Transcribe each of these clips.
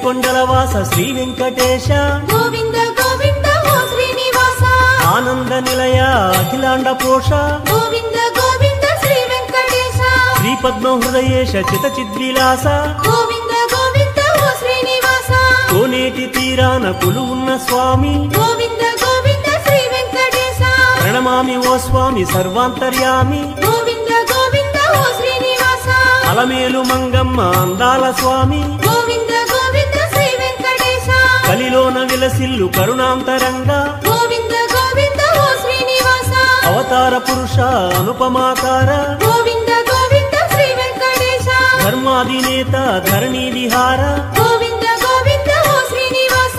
ఏడుకొండలవాస శ్రీ వెంకటేశ గోవింద గోవింద ఓ శ్రీనివాస ఆనంద నిలయ అఖిలాండ పోష గోవింద గోవింద శ్రీ వెంకటేశ శ్రీ పద్మ హృదయేశ చిత చిద్విలాస గోవింద గోవింద ఓ శ్రీనివాస కోనేటి తీరాన కొలువున్న స్వామి గోవింద గోవింద శ్రీ వెంకటేశ ప్రణమామి ఓ స్వామి సర్వాంతర్యామి గోవింద గోవింద ఓ శ్రీనివాస అలమేలు మంగమ్మ అందాల స్వామి గోవింద గోవింద శ్రీ వెంకటేశ కలిలోన విలసిల్లు కరుణాంతరంగా గోవింద గోవింద ఓ శ్రీనివాస అవతార పురుష అనుపమాకార గోవింద గోవింద శ్రీ వెంకటేశ ధర్మాధినేత ధరణి విహార గోవింద గోవింద ఓ శ్రీనివాస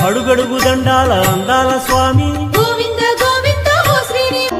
అడుగడుగు దండాల అందాల స్వామి గోవింద గోవింద ఓ శ్రీనివాస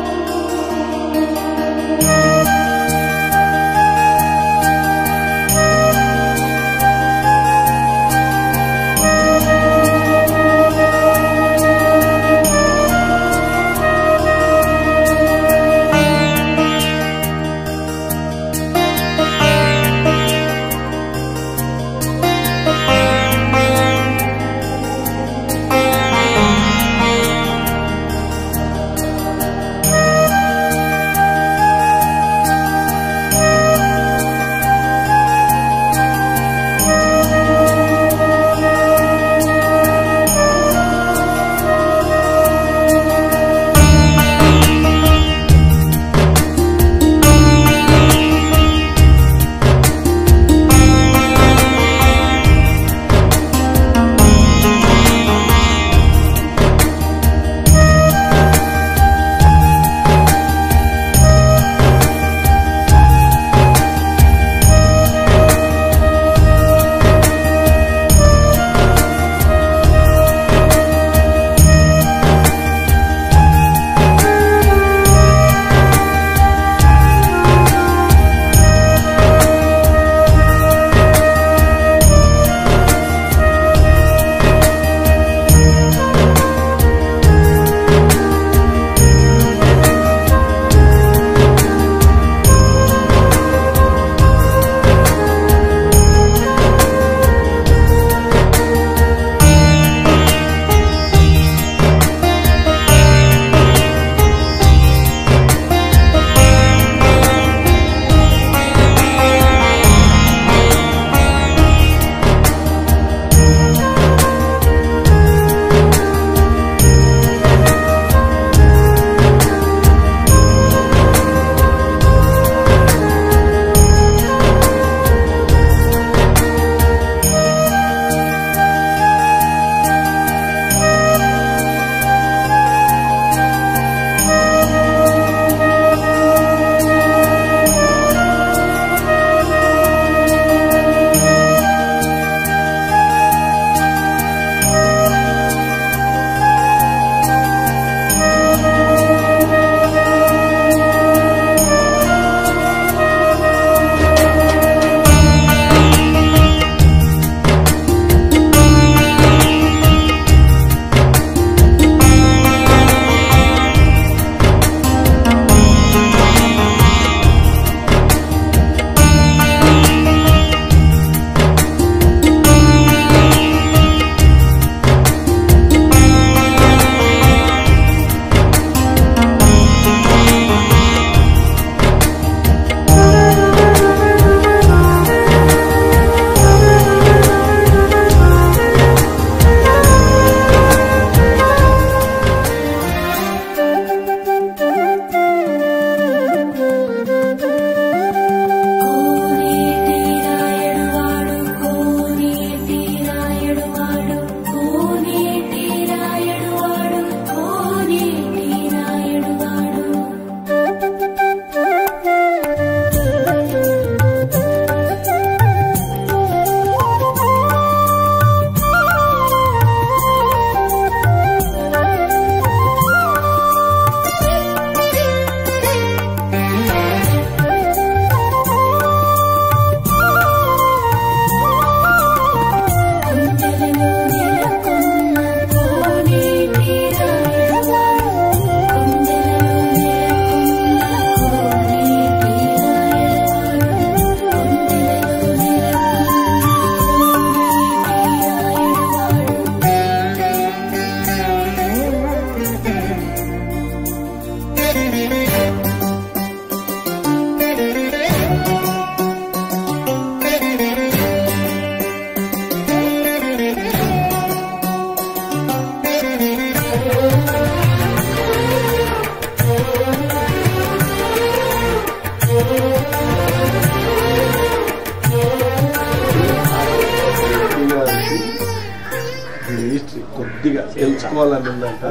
కొద్దిగా తెలుసుకోవాలని ఉందంట.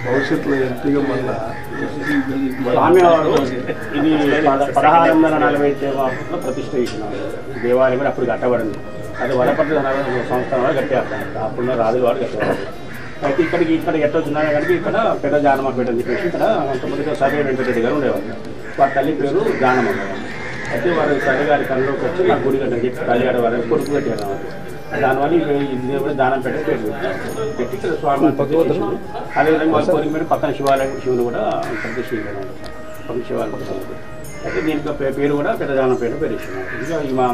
భవిష్యత్తులో ఎంపీగా మళ్ళా స్వామివారు ఇది 1640 ప్రతిష్ట చేసినారు. దేవాలయం కూడా అప్పుడు కట్టబడింది. అది వనపర్తి సంస్థానం వాళ్ళు కట్టారు. అప్పుడున్న రాజుల వారు కట్టేవారు. అయితే ఇక్కడ ఎట్లా వచ్చినారు కానీ ఇక్కడ పెద్ద జానమపేట అని చెప్పేసి ఇక్కడ కొంతమంది సర్వే వెంకటరెడ్డి గారు ఉండేవారు. వారి తల్లి పేరు జానమ్మ. అయితే వారు తల్లి గారి కళ్ళలోకి వచ్చి నాకు గుడి కట్టని చెప్పి తల్లి గారి వారి కొడుకు కట్టారు. దానివల్ల ఇది కూడా దానం పెట్టి పెట్టి ఇక్కడ స్వామి అదేవిధంగా వాళ్ళ కోరిక మీద పక్కన శివుడు కూడా ప్రతిష్ఠ పక్కన శివాలయం. అయితే దీనికి పేరు కూడా పెద్ద జానపేట పేరు ఇచ్చినారు. ఇంకా ఈ మా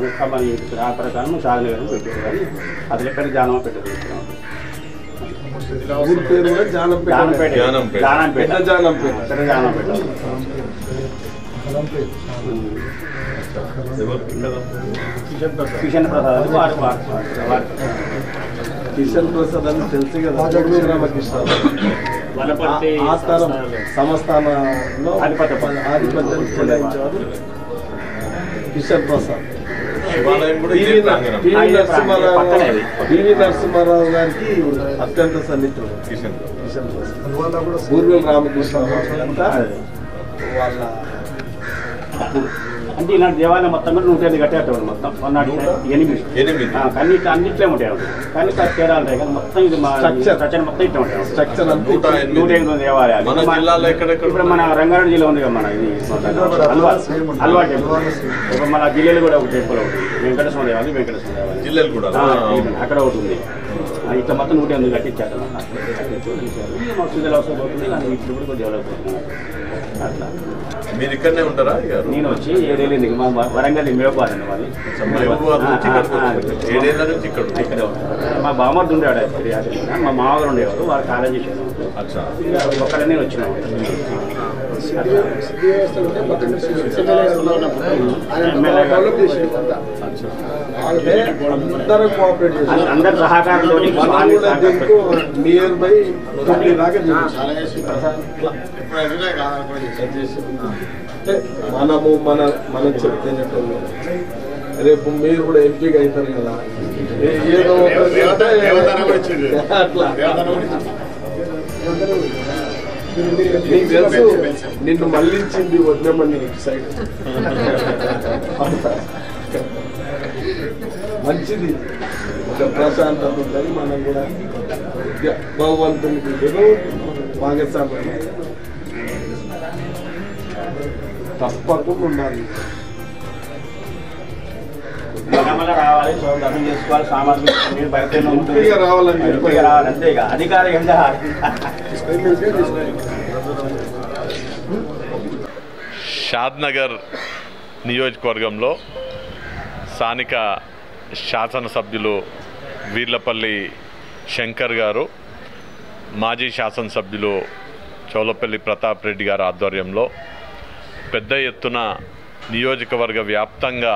ఆ ప్రకారం సాధన గారు పెట్టారు కానీ అసలు పెద్ద జానమ పెట్టారు. కిషన్ ప్రసాద్ కిషన్ ప్రసాద్ అని తెలుసు కదా, రామకృష్ణ సంస్థానంలో ఆధిపత్యం చెలాయించేవారు కిషన్ ప్రసాద్. పివి నరసింహారావు గారికి అత్యంత సన్నిహితుడు కిషన్ ప్రసాద్. పూర్వం రామకృష్ణ అంతా వాళ్ళ అంటే ఇలాంటి దేవాలయం మొత్తం కూడా 108 కట్టేటప్పుడు మొత్తం 108 కానీ అన్నిట్లే ఉంటాయి. కానీ తేడా ఉంటాయి కానీ మొత్తం ఇది స్ట్రక్చర్ మొత్తం ఇట్లా ఉంటాయి. స్ట్రక్చర్ 108 దేవాలయాలు. ఇప్పుడు మన రంగారెడ్డి జిల్లా ఉంది కదా, మన ఇది అల్వా టెంపుల్. ఇప్పుడు మన జిల్లాలో కూడా ఒక టెంపుల్ ఒకటి వెంకటేశ్వర దేవాలయం. వెంకటేశ్వర దేవాలయం అక్కడ ఒకటి ఉంది. ఇట్లా మొత్తం 108 కట్టించారు. సుజల అవసరం పోతుంది కానీ ఇప్పుడు కూడా డెవలప్ అవుతుంది. అట్లా మీరు ఇక్కడనే ఉంటారా? నేను వచ్చి 7 ఏళ్ళు మా వరంగల్ మేపాదండి మాది. ఇక్కడే ఉంటారు. మా బామర్ది ఉండేవాడు, మా మామగారు ఉండేవారు. వారు కాలేజ్ చేసేవారు. ఒక్కడనే వచ్చినాము. అందరు సహకారంతో నియర్ బై మనం చెప్తేనేటోళ్ళు రేపు మీరు కూడా ఎంపీగా అవుతారు కదా, ఏదో అట్లా నీకు తెలుసు. నిన్ను మళ్ళించింది వదిలేమని సైడ్ మంచిది, ఒక ప్రశాంతత ఉంటుంది. మనం కూడా భగవంతునికి భాగస్వామ్యం తప్పకుండా ఉండాలి. రావాలి, దర్శనం చేసుకోవాలి, సామాజిక రావాలని అంతే. ఇక అధికారికంగా షాద్నగర్ నియోజకవర్గంలో స్థానిక శాసనసభ్యులు వీర్లపల్లి శంకర్ గారు, మాజీ శాసనసభ్యులు చౌలపల్లి ప్రతాప్ రెడ్డి గారి ఆధ్వర్యంలో పెద్ద ఎత్తున నియోజకవర్గ వ్యాప్తంగా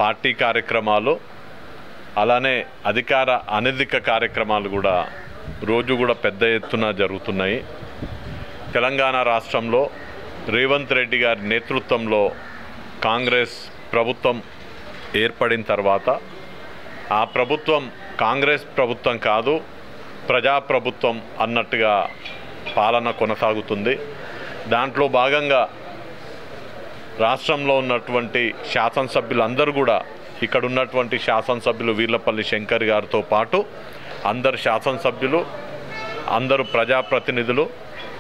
పార్టీ కార్యక్రమాలు, అలానే అధికార అనధిక కార్యక్రమాలు కూడా రోజు కూడా పెద్ద ఎత్తున జరుగుతున్నాయి. తెలంగాణ రాష్ట్రంలో రేవంత్ రెడ్డి గారి నేతృత్వంలో కాంగ్రెస్ ప్రభుత్వం ఏర్పడిన తర్వాత ఆ ప్రభుత్వం కాంగ్రెస్ ప్రభుత్వం కాదు, ప్రజాప్రభుత్వం అన్నట్టుగా పాలన కొనసాగుతుంది. దాంట్లో భాగంగా రాష్ట్రంలో ఉన్నటువంటి శాసనసభ్యులందరూ కూడా, ఇక్కడ ఉన్నటువంటి శాసనసభ్యులు వీర్లపల్లి శంకర్ గారితో పాటు అందరు శాసనసభ్యులు, అందరూ ప్రజాప్రతినిధులు,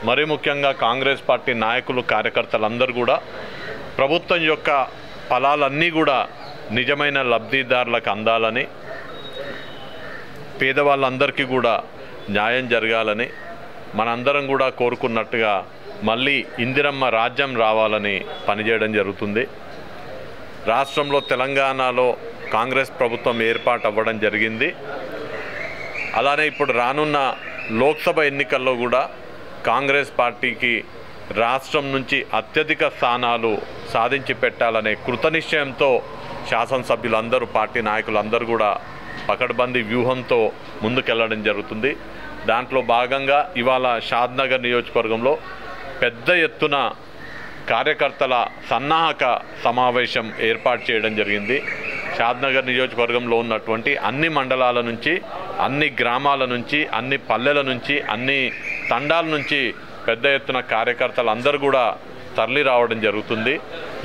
మరీ ముఖ్యంగా కాంగ్రెస్ పార్టీ నాయకులు, కార్యకర్తలందరూ కూడా ప్రభుత్వం యొక్క ఫలాలన్నీ కూడా నిజమైన లబ్ధిదారులకు అందాలని, పేదవాళ్ళందరికీ కూడా న్యాయం జరగాలని, మనందరం కూడా కోరుకున్నట్టుగా మళ్ళీ ఇందిరమ్మ రాజ్యం రావాలని పనిచేయడం జరుగుతుంది. రాష్ట్రంలో తెలంగాణలో కాంగ్రెస్ ప్రభుత్వం ఏర్పాటు అవ్వడం జరిగింది. అలానే ఇప్పుడు రానున్న లోక్సభ ఎన్నికల్లో కూడా కాంగ్రెస్ పార్టీకి రాష్ట్రం నుంచి అత్యధిక స్థానాలు సాధించి పెట్టాలనే కృతనిశ్చయంతో శాసనసభ్యులందరూ, పార్టీ నాయకులందరూ కూడా పకడ్బందీ వ్యూహంతో ముందుకెళ్లడం జరుగుతుంది. దాంట్లో భాగంగా ఇవాళ షాద్నగర్ నియోజకవర్గంలో పెద్ద ఎత్తున కార్యకర్తల సన్నాహక సమావేశం ఏర్పాటు చేయడం జరిగింది. షాద్నగర్ నియోజకవర్గంలో ఉన్నటువంటి అన్ని మండలాల నుంచి, అన్ని గ్రామాల నుంచి, అన్ని పల్లెల నుంచి, అన్ని తండాల నుంచి పెద్ద ఎత్తున కార్యకర్తలు అందరూ కూడా తరలి రావడం జరుగుతుంది.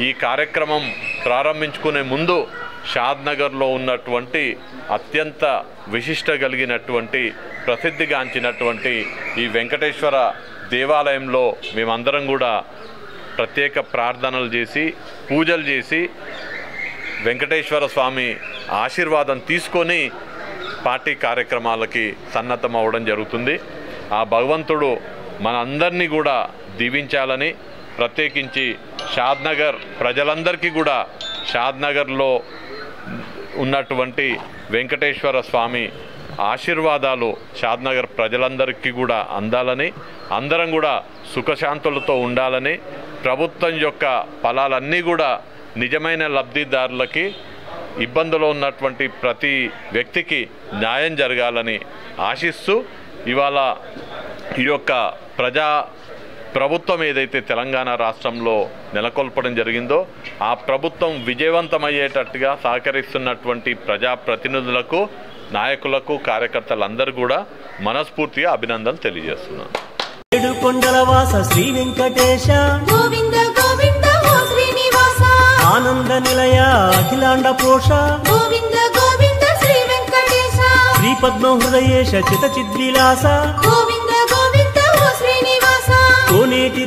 ఈ కార్యక్రమం ప్రారంభించుకునే ముందు షాద్నగర్లో ఉన్నటువంటి అత్యంత విశిష్ట కలిగినటువంటి ప్రసిద్ధిగాంచినటువంటి ఈ వెంకటేశ్వర దేవాలయంలో మేమందరం కూడా ప్రత్యేక ప్రార్థనలు చేసి, పూజలు చేసి, వెంకటేశ్వర స్వామి ఆశీర్వాదం తీసుకొని పార్టీ కార్యక్రమాలకి సన్నద్ధం అవ్వడం జరుగుతుంది. ఆ భగవంతుడు మనందరినీ కూడా దీవించాలని, ప్రత్యేకించి షాద్నగర్ ప్రజలందరికీ కూడా షాద్నగర్లో ఉన్నటువంటి వెంకటేశ్వర స్వామి ఆశీర్వాదాలు షాద్నగర్ ప్రజలందరికీ కూడా అందాలని, అందరం కూడా సుఖశాంతులతో ఉండాలని, ప్రభుత్వం యొక్క ఫలాలన్నీ కూడా నిజమైన లబ్ధిదారులకి, ఇబ్బందులో ఉన్నటువంటి ప్రతి వ్యక్తికి న్యాయం జరగాలని ఆశిస్తూ ఇవాళ ఈ యొక్క ప్రభుత్వం ఏదైతే తెలంగాణ రాష్ట్రంలో నెలకొల్పడం జరిగిందో ఆ ప్రభుత్వం విజయవంతమయ్యేటట్టుగా సహకరిస్తున్నటువంటి ప్రజాప్రతినిధులకు, నాయకులకు, కార్యకర్తలందరూ కూడా మనస్ఫూర్తిగా అభినందనలు తెలియజేస్తున్నాను. ఏడుకొండలవాస శ్రీ వెంకటేశ గోవింద గోవింద ఓ శ్రీనివాస ఆనంద నిలయ అఖిలాండ పోష గోవింద గోవింద శ్రీ వెంకటేశ శ్రీ పద్మ హృదయేశ చిత చిద్విలాస గోవింద గోవింద ఓ శ్రీనివాస కోనేటి